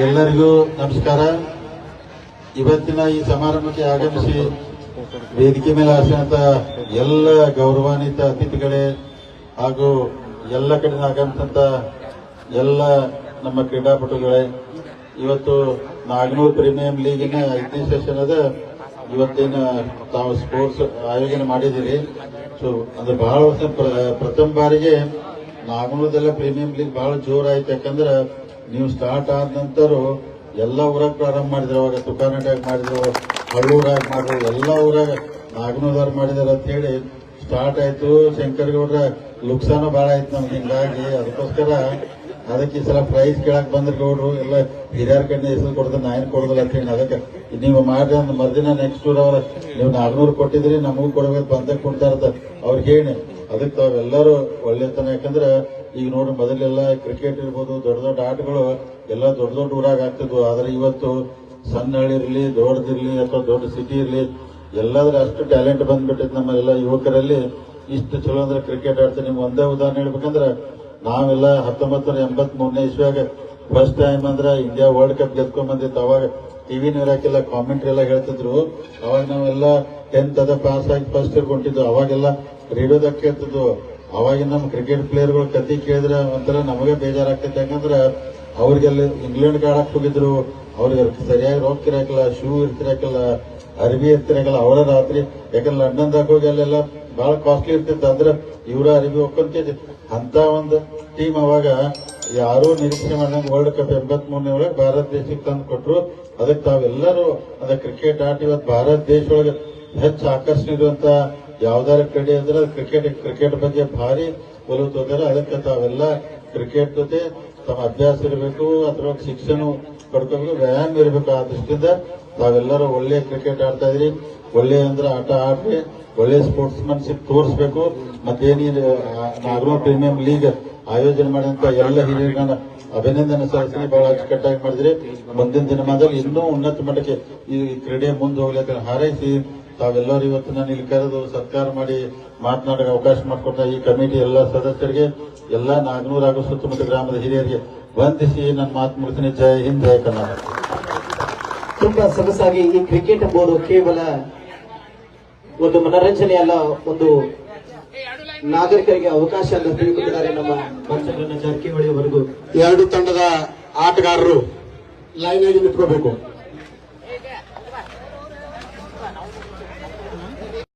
ಎಲ್ಲರಿಗೂ ನಮಸ್ಕಾರ. ಇವತ್ತಿನ ಈ ಸಮಾರಂಭಕ್ಕೆ ಆಗಮಿಸಿ ವೇದಿಕೆ ಮೇಲೆ ಆಸೀನತ ಎಲ್ಲ ಗೌರವಾನ್ವಿತ ಅತಿಥಿಗಳೇ ಹಾಗೂ ಎಲ್ಲ ಕಡೆ ಆಗಮಿಸಿದಂತ ಎಲ್ಲ ನಮ್ಮ ಕ್ರೀಡಾಪಟುಗಳೇ, ಇವತ್ತು ನಾಗನೂರು ಪ್ರೀಮಿಯಂ ಲೀಗಿನ 5ನೇ ಸೆಷನ್ ಅದ. ಇವತ್ತೇನು ತಾವು ಸ್ಪೋರ್ಟ್ಸ್ ಆಯೋಜನೆ ಮಾಡಿದ್ದೀರಿ. ಸೊ ಅದು ಬಹಳ ವರ್ಷ ಪ್ರಥಮ ಬಾರಿಗೆ ನಾಗನೂರದೆಲ್ಲ ಪ್ರೀಮಿಯಂ ಲೀಗ್ ಬಹಳ ಜೋರಾಯ್ತು. ಯಾಕಂದ್ರೆ ನೀವು ಸ್ಟಾರ್ಟ್ ಆದ ನಂತರ ಎಲ್ಲ ಊರಾಗ ಪ್ರಾರಂಭ ಮಾಡಿದ್ರು. ಅವಾಗ ತುಕಾನಟ್ಯಾಗ ಮಾಡಿದ್ರು, ಹಳ್ಳೂರಾಗ ಮಾಡಿದ್ರು, ಎಲ್ಲ ಊರಾಗ ನಾಗನೂರದವ್ರು ಮಾಡಿದಾರೆ ಅಂತ ಹೇಳಿ ಸ್ಟಾರ್ಟ್ ಆಯ್ತು. ಶಂಕರಗೌಡ್ರ ಲುಕ್ಸಾನು ಬಹಳ ಆಯ್ತು ನಮ್ಗೆ. ಹಿಂಗಾಗಿ ಅದಕ್ಕೋಸ್ಕರ ಅದಕ್ಕೆ ಈ ಸಲ ಪ್ರೈಸ್ ಕೇಳಕ್ ಬಂದ್ರೆ ಗೌಡ್ರು ಎಲ್ಲ ಹಿರಿಯರ ಕಡೆ ಹೆಸರು ಕೊಡ್ತಾರೆ, ನಾ ಏನು ಕೊಡೋದಿಲ್ಲ ಅಂತ ಹೇಳಿ ಅದಕ್ಕೆ ನೀವು ಮಾಡ್ರಿ ಅಂದ್ ಮರ್ದಿನ ನೆಕ್ಸ್ಟ್ ಟೂರ್ ಅವ್ರ ನೀವು 400 ಕೊಟ್ಟಿದ್ರಿ ನಮಗೂ ಕೊಡಬೇಕು ಬಂದಾಗ ಕೊಡ್ತಾ ಇರ್ತ ಅವ್ರಿಗೆ ಹೇಳಿ. ಅದಕ್ಕೆ ತಾವೆಲ್ಲರೂ ಒಳ್ಳೆತನ. ಯಾಕಂದ್ರೆ ಈಗ ನೋಡಿ ಮೊದಲೆಲ್ಲ ಕ್ರಿಕೆಟ್ ಇರ್ಬೋದು, ದೊಡ್ಡ ದೊಡ್ಡ ಆಟಗಳು ಎಲ್ಲ ದೊಡ್ಡ ದೊಡ್ಡ ಊರಾಗ ಆಗ್ತಿದ್ವು. ಆದ್ರೆ ಇವತ್ತು ಸಣ್ಣ ಹಳ್ಳಿ ಇರ್ಲಿ, ದೊಡ್ಡದಿರ್ಲಿ ಅಥವಾ ದೊಡ್ಡ ಸಿಟಿ ಇರ್ಲಿ, ಎಲ್ಲಾದ್ರೂ ಅಷ್ಟು ಟ್ಯಾಲೆಂಟ್ ಬಂದ್ಬಿಟ್ಟೈತೆ ನಮ್ಮೆಲ್ಲ ಯುವಕರಲ್ಲಿ. ಇಷ್ಟು ಚಲೋ ಅಂದ್ರೆ ಕ್ರಿಕೆಟ್ ಆಡ್ತಾರೆ. ನಿಮ್ಗೆ ಒಂದೇ ಉದಾಹರಣೆ ಹೇಳ್ಬೇಕಂದ್ರೆ ನಾವೆಲ್ಲ 1983ನೇ ಇಸ್ವಿಯಾಗ ಫಸ್ಟ್ ಟೈಮ್ ಅಂದ್ರೆ ಇಂಡಿಯಾ ವರ್ಲ್ಡ್ ಕಪ್ ಗೆದ್ಕೊಂಡ್ ಬಂದಿತ್ತು. ಅವಾಗ ಟಿವಿ ನೀರಾಕೆಲ್ಲ ಕಾಮೆಂಟ್ರಿ ಎಲ್ಲ ಹೇಳ್ತಿದ್ರು. ಅವಾಗ ನಾವೆಲ್ಲ 10th ಅದ ಪಾಸ್ ಆಗಿ ಫಸ್ಟ್ ಇಯರ್ ಕೊಂಡಿದ್ವು. ಅವಾಗೆಲ್ಲ ರೇಡಿಯೋದಾಗ ಕೇಳ್ತಿದ್ವು. ಅವಾಗಿನ ನಮ್ಮ ಕ್ರಿಕೆಟ್ ಪ್ಲೇಯರ್ಗಳು ಕತಿ ಕೇಳಿದ್ರೆ ಒಂಥರ ನಮಗೆ ಬೇಜಾರಾಗ್ತೈತೆ. ಯಾಕಂದ್ರೆ ಅವ್ರಿಗೆಲ್ಲ ಇಂಗ್ಲೆಂಡ್ ಆಡಕ್ ಹೋಗಿದ್ರು. ಅವ್ರಿಗೆ ಸರಿಯಾಗಿ ರೊಕ್ಕ ಇರಾಕಿಲ್ಲ, ಶೂ ಇರ್ತಿರಾಕಿಲ್ಲ, ಅರ್ಬಿ ಇರ್ತಿರಾಕಿಲ್ಲ. ಅವರ ರಾತ್ರಿ ಯಾಕಂದ್ರೆ ಲಂಡನ್ದಾಗ ಹೋಗಿ ಅಲ್ಲೆಲ್ಲ ಬಹಳ ಕಾಸ್ಟ್ಲಿ ಇರ್ತಿತ್ತು. ಅಂದ್ರೆ ಇವರ ಅರಿವಿ ಒಕ್ಕಂತಿದ್ವಿ. ಅಂತ ಒಂದು ಟೀಮ್ ಅವಾಗ ಯಾರೂ ನಿರೀಕ್ಷೆ ಮಾಡಿದಂಗೆ ವರ್ಲ್ಡ್ ಕಪ್ 83ನೇ ಒಳಗೆ ಭಾರತ ದೇಶಕ್ಕೆ ತಂದು ಕೊಟ್ರು. ಅದಕ್ಕೆ ತಾವೆಲ್ಲರೂ ಅದ ಕ್ರಿಕೆಟ್ ಆಟ ಇವತ್ತು ಭಾರತ ದೇಶ ಒಳಗೆ ಹೆಚ್ಚು ಆಕರ್ಷಣೆ ಇರುವಂತ ಯಾವ್ದಾರ ಕ್ರೀಡೆ ಅಂದ್ರೆ ಕ್ರಿಕೆಟ್ ಬಗ್ಗೆ ಭಾರಿ ಒಲವು ತೋದಾರೆ. ಅದಕ್ಕೆ ತಾವೆಲ್ಲ ಕ್ರಿಕೆಟ್ ಜೊತೆ ತಮ್ಮ ಅಭ್ಯಾಸ ಇರಬೇಕು, ಅಥವಾ ಶಿಕ್ಷಣ ಪಡ್ಕೋಬೇಕು, ವ್ಯಾಯಾಮ ಇರಬೇಕು. ಆ ದೃಷ್ಟಿಯಿಂದ ತಾವೆಲ್ಲರೂ ಒಳ್ಳೆ ಕ್ರಿಕೆಟ್ ಆಡ್ತಾ ಇದ್ರಿ. ಒಳ್ಳೆ ಅಂದ್ರೆ ಆಟ ಆಡ್ರಿ, ಒಳ್ಳೆ ಸ್ಪೋರ್ಟ್ಸ್ ಮನ್ಶಿಪ್ ತೋರಿಸಬೇಕು. ಮತ್ತೇನಿ ನಾಗನೂರು ಪ್ರೀಮಿಯಂ ಲೀಗ್ ಆಯೋಜನೆ ಮಾಡಿದಂತ ಎಲ್ಲ ಹಿರಿಯರನ್ನ ಅಭಿನಂದನೆ ಸಲ್ಲಿಸಿ ಬಹಳ ಅಚ್ಚುಕಟ್ಟಾಗಿ ಮಾಡಿದ್ರಿ. ಮುಂದಿನ ದಿನಮಾನದಲ್ಲಿ ಇನ್ನೂ ಉನ್ನತ ಮಟ್ಟಕ್ಕೆ ಈ ಕ್ರೀಡೆ ಮುಂದೆ ಹೋಗ್ಲಿಕ್ಕೆ ಹಾರೈಸಿ ತಾವೆಲ್ಲರೂ ಇವತ್ತು ನಾನು ಇಲ್ಲಿ ಕರೆದು ಸತ್ಕಾರ ಮಾಡಿ ಮಾತನಾಡೋಕೆ ಅವಕಾಶ ಮಾಡಿಕೊಟ್ಟ ಈ ಕಮಿಟಿ ಎಲ್ಲ ಸದಸ್ಯರಿಗೆ, ಎಲ್ಲ ನಾಗನೂರು ಹಾಗೂ ಸುತ್ತಮುತ್ತ ಗ್ರಾಮದ ಹಿರಿಯರಿಗೆ ವಂದಿಸಿ ನನ್ನ ಮಾತು ಮುಗಿಸ್ತೀನಿ. ಜೈ ಹಿಂದ್, ಜೈ ಕರ್ನಾಟಕ. ತುಂಬಾ ಸೊಗಸಾಗಿ ಈ ಕ್ರಿಕೆಟ್ ಎಂಬುದು ಕೇವಲ ಒಂದು ಮನರಂಜನೆ ಅಲ್ಲ, ಒಂದು ನಾಗರಿಕರಿಗೆ ಅವಕಾಶ ಅಂತ ತಿಳ್ಕೊಂಡಿದ್ದಾರೆ ನಮ್ಮ ಮಂಚಕರನ್ನ ಜಾರಕಿಹೊಳಿ ಅವರಿಗೂ. ಎರಡು ತಂಡದ ಆಟಗಾರರು ಲೈನ್ ಆಗಿ ನಿಂತ್ಕೋಬೇಕು.